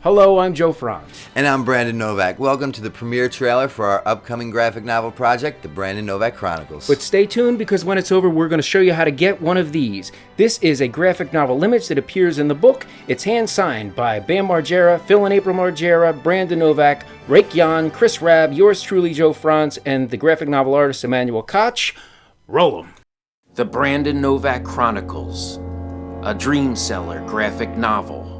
Hello, I'm Joe Frantz. And I'm Brandon Novak. Welcome to the premiere trailer for our upcoming graphic novel project, the Brandon Novak Chronicles. But stay tuned, because when it's over, we're going to show you how to get one of these. This is a graphic novel image that appears in the book. It's hand-signed by Bam Margera, Phil and April Margera, Brandon Novak, Rake Jan, Chris Rabb, yours truly, Joe Frantz, and the graphic novel artist, Emmanuel Koch. Roll 'em. The Brandon Novak Chronicles, a dream seller graphic novel.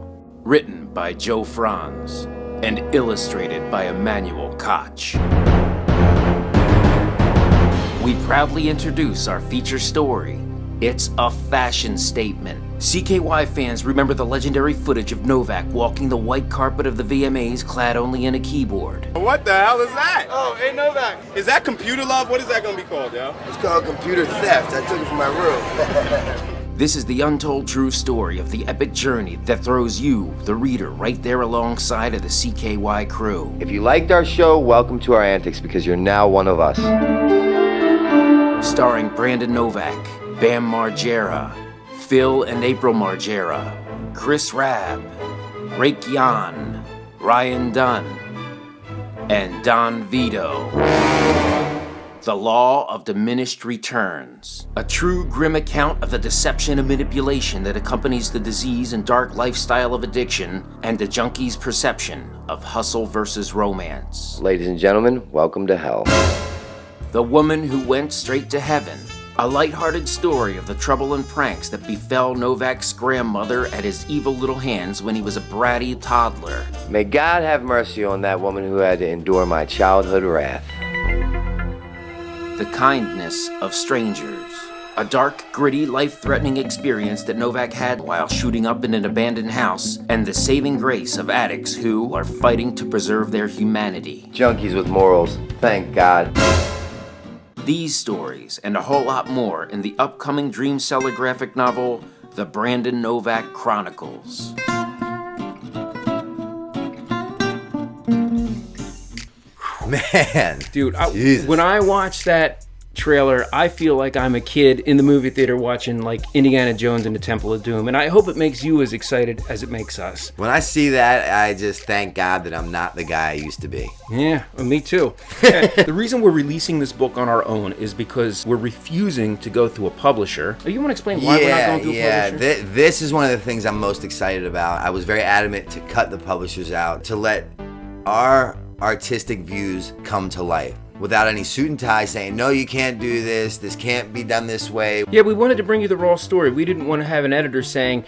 Written by Joe Frantz and illustrated by Emmanuel Koch. We proudly introduce our feature story. It's a fashion statement. CKY fans remember the legendary footage of Novak walking the white carpet of the VMAs clad only in a keyboard. What the hell is that? Oh, hey Novak. Is that computer love? What is that gonna be called, yo? It's called computer theft. I took it from my room. This is the untold true story of the epic journey that throws you, the reader, right there alongside of the CKY crew. If you liked our show, welcome to our antics, because you're now one of us. Starring Brandon Novak, Bam Margera, Phil and April Margera, Chris Rabb, Rake Jan, Ryan Dunn, and Don Vito. The Law of Diminished Returns. A true grim account of the deception and manipulation that accompanies the disease and dark lifestyle of addiction and the junkie's perception of hustle versus romance. Ladies and gentlemen, welcome to hell. The Woman Who Went Straight to Heaven. A lighthearted story of the trouble and pranks that befell Novak's grandmother at his evil little hands when he was a bratty toddler. May God have mercy on that woman who had to endure my childhood wrath. The Kindness of Strangers. A dark, gritty, life-threatening experience that Novak had while shooting up in an abandoned house, and the saving grace of addicts who are fighting to preserve their humanity. Junkies with morals, thank God. These stories and a whole lot more in the upcoming dream seller graphic novel, The Brandon Novak Chronicles. Man. Dude, Jesus. when I watch that trailer, I feel like I'm a kid in the movie theater watching like Indiana Jones and the Temple of Doom, and I hope it makes you as excited as it makes us. When I see that, I just thank God that I'm not the guy I used to be. Yeah, me too. The reason we're releasing this book on our own is because we're refusing to go through a publisher. You want to explain why we're not going through a publisher? This is one of the things I'm most excited about. I was very adamant to cut the publishers out, to let our artistic views come to life without any suit and tie saying, no, you can't do this can't be done this way. Yeah, we wanted to bring you the raw story. We didn't want to have an editor saying,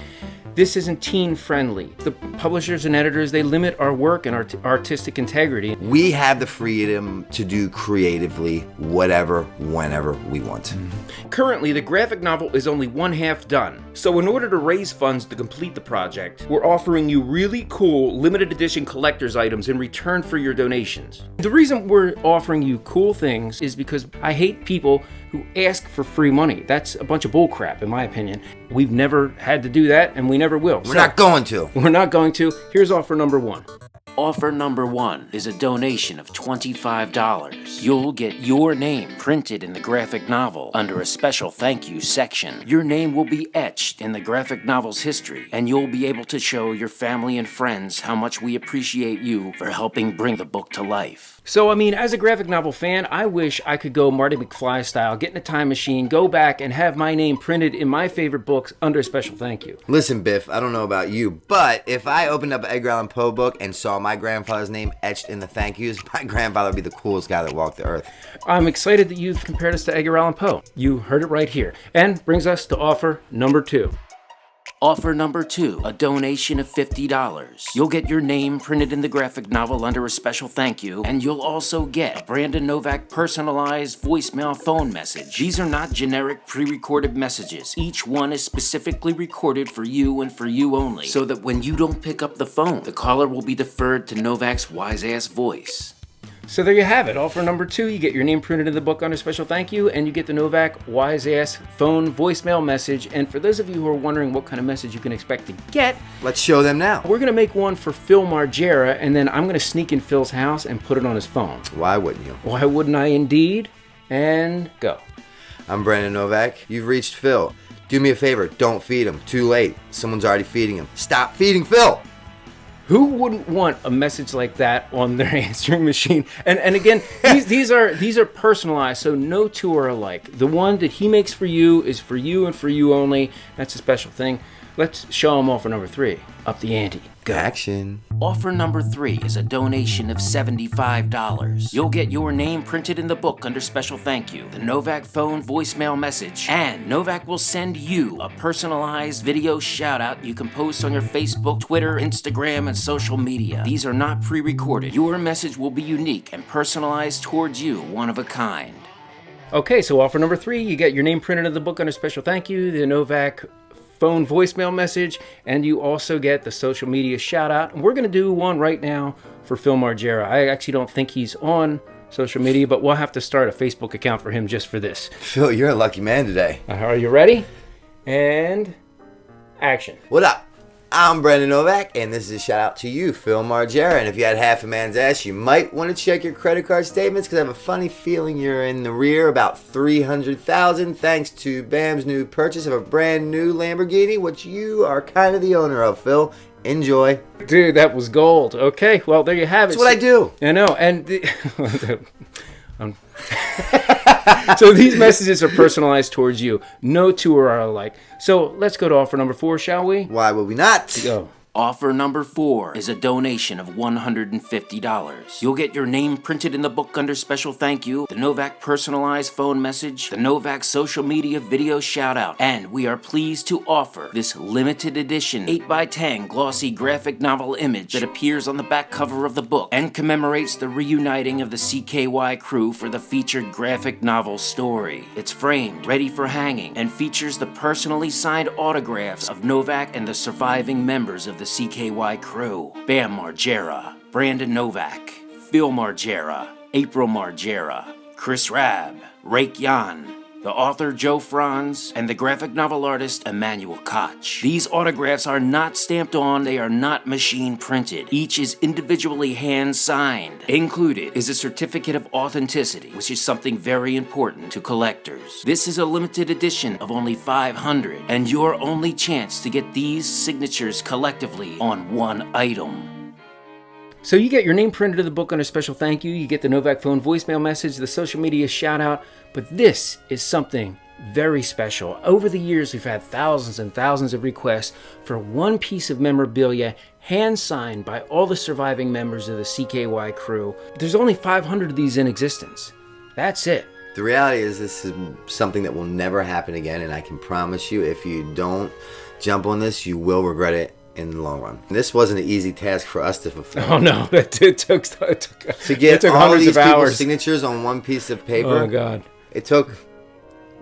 this isn't teen friendly. The publishers and editors, they limit our work and our artistic integrity. We have the freedom to do creatively whatever, whenever we want. Currently, the graphic novel is only one half done. So in order to raise funds to complete the project, we're offering you really cool limited edition collector's items in return for your donations. The reason we're offering you cool things is because I hate people who ask for free money. That's a bunch of bullcrap, in my opinion. We've never had to do that, and we never will. We're not going to. We're not going to. Here's offer number one. Offer number one is a donation of $25. You'll get your name printed in the graphic novel under a special thank you section. Your name will be etched in the graphic novel's history, and you'll be able to show your family and friends how much we appreciate you for helping bring the book to life. So, I mean, as a graphic novel fan, I wish I could go Marty McFly style, get in a time machine, go back and have my name printed in my favorite books under a special thank you. Listen, Biff, I don't know about you, but if I opened up an Edgar Allan Poe book and saw my grandfather's name etched in the thank yous, my grandfather would be the coolest guy that walked the earth. I'm excited that you've compared us to Edgar Allan Poe. You heard it right here. And brings us to offer number two. Offer number two, a donation of $50. You'll get your name printed in the graphic novel under a special thank you, and you'll also get a Brandon Novak personalized voicemail phone message. These are not generic pre-recorded messages. Each one is specifically recorded for you and for you only, so that when you don't pick up the phone, the caller will be deferred to Novak's wise-ass voice. So there you have it. Offer number two, you get your name printed in the book under special thank you, and you get the Novak wise-ass phone voicemail message. And for those of you who are wondering what kind of message you can expect to get, let's show them now. We're going to make one for Phil Margera, and then I'm going to sneak in Phil's house and put it on his phone. Why wouldn't you? Why wouldn't I indeed? And go. I'm Brandon Novak. You've reached Phil. Do me a favor, don't feed him. Too late. Someone's already feeding him. Stop feeding Phil! Who wouldn't want a message like that on their answering machine? And again, these are personalized, so no two are alike. The one that he makes for you is for you and for you only. That's a special thing. Let's show him offer number 3. Up the ante. Go. Action. Offer number 3 is a donation of $75. You'll get your name printed in the book under special thank you, the Novak phone voicemail message, and Novak will send you a personalized video shout out you can post on your Facebook, Twitter, Instagram, and social media. These are not pre-recorded. Your message will be unique and personalized towards you, one of a kind. Okay, so offer number 3, you get your name printed in the book under special thank you, the Novak phone voicemail message, and you also get the social media shout out. And we're going to do one right now for Phil Margera. I actually don't think he's on social media, but we'll have to start a Facebook account for him just for this. Phil, you're a lucky man today. Are you ready? And action. What up? I'm Brandon Novak, and this is a shout out to you, Phil Margera. And if you had half a man's ass, you might want to check your credit card statements, because I have a funny feeling you're in the rear about $300,000 thanks to Bam's new purchase of a brand new Lamborghini, which you are kind of the owner of, Phil. Enjoy. Dude, that was gold. Okay, well, there you have it. That's what I do. I know, and so these messages are personalized towards you. No two are alike. So let's go to offer number 4, shall we? Why would we not? Go. Offer number 4 is a donation of $150. You'll get your name printed in the book under special thank you, the Novak personalized phone message, the Novak social media video shout out, and we are pleased to offer this limited edition 8x10 glossy graphic novel image that appears on the back cover of the book and commemorates the reuniting of the CKY crew for the featured graphic novel story. It's framed, ready for hanging, and features the personally signed autographs of Novak and the surviving members of the CKY crew: Bam Margera, Brandon Novak, Phil Margera, April Margera, Chris Rabb, Rake Jan, the author Joe Frantz, and the graphic novel artist Emmanuel Koch. These autographs are not stamped on, they are not machine printed. Each is individually hand signed. Included is a certificate of authenticity, which is something very important to collectors. This is a limited edition of only 500, and your only chance to get these signatures collectively on one item. So you get your name printed in the book under special thank you, you get the Novak phone voicemail message, the social media shout out, but this is something very special. Over the years, we've had thousands and thousands of requests for one piece of memorabilia hand signed by all the surviving members of the CKY crew. There's only 500 of these in existence. That's it. The reality is this is something that will never happen again, and I can promise you, if you don't jump on this, you will regret it in the long run. This wasn't an easy task for us to fulfill. Oh no, it took to get all hundreds these of people's hours. signatures on one piece of paper. Oh God. It took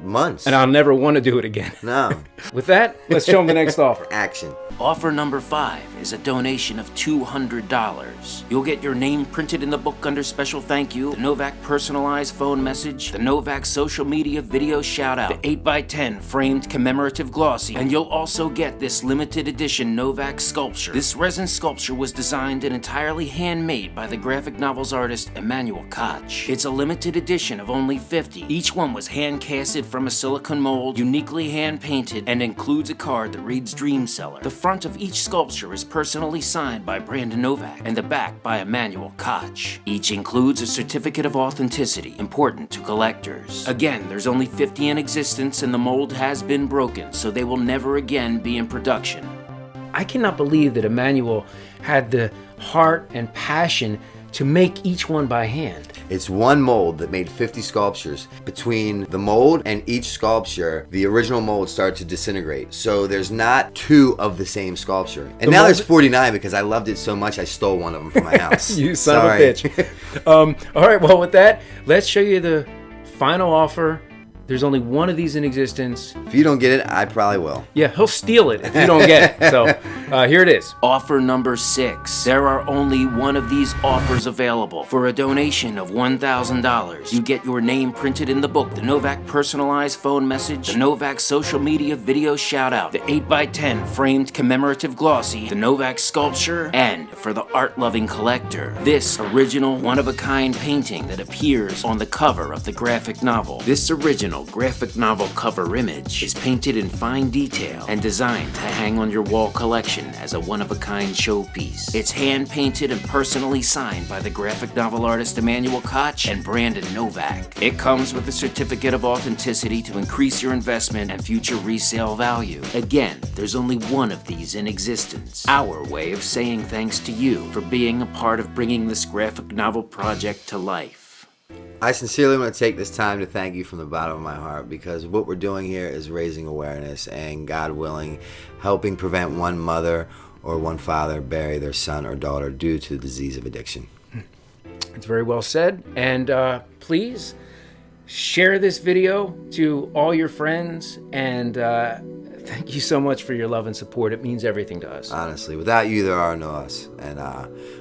months. And I'll never want to do it again. No. With that, let's show them the next offer. Action. Offer number 5 is a donation of $200. You'll get your name printed in the book under special thank you, the Novak personalized phone message, the Novak social media video shout out, the 8x10 framed commemorative glossy, and you'll also get this limited edition Novak sculpture. This resin sculpture was designed and entirely handmade by the graphic novels artist Emmanuel Koch. It's a limited edition of only 50. Each one was hand casted from a silicone mold, uniquely hand painted, and includes a card that reads Dream Seller. The front of each sculpture is personally signed by Brandon Novak and the back by Emmanuel Koch. Each includes a certificate of authenticity, important to collectors. Again, there's only 50 in existence and the mold has been broken, so they will never again be in production. I cannot believe that Emmanuel had the heart and passion to make each one by hand. It's one mold that made 50 sculptures. Between the mold and each sculpture, the original mold started to disintegrate. So there's not 2 of the same sculpture. And now there's 49 because I loved it so much I stole one of them from my house. You son of a bitch. All right, well with that, let's show you the final offer. There's only one of these in existence. If you don't get it, I probably will. Yeah, he'll steal it if you don't get it. So here it is. Offer number 6. There are only one of these offers available. For a donation of $1,000, you get your name printed in the book, the Novak personalized phone message, the Novak social media video shout out, the 8x10 framed commemorative glossy, the Novak sculpture, and for the art-loving collector, this original one-of-a-kind painting that appears on the cover of the graphic novel. This original graphic novel cover image is painted in fine detail and designed to hang on your wall collection edition as a one-of-a-kind showpiece. It's hand-painted and personally signed by the graphic novel artist Emmanuel Koch and Brandon Novak. It comes with a certificate of authenticity to increase your investment and future resale value. Again, there's only one of these in existence. Our way of saying thanks to you for being a part of bringing this graphic novel project to life. I sincerely want to take this time to thank you from the bottom of my heart, because what we're doing here is raising awareness and, God willing, helping prevent one mother or one father bury their son or daughter due to the disease of addiction. It's very well said. And please share this video to all your friends. And thank you so much for your love and support. It means everything to us. Honestly, without you, there are no us. And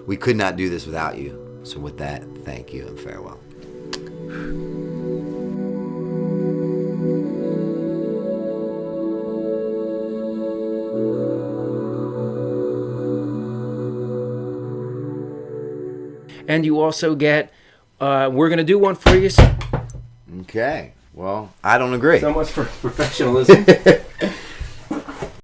we could not do this without you. So with that, thank you and farewell. And you also get, we're going to do one for you. Okay. Well, I don't agree. So much for professionalism.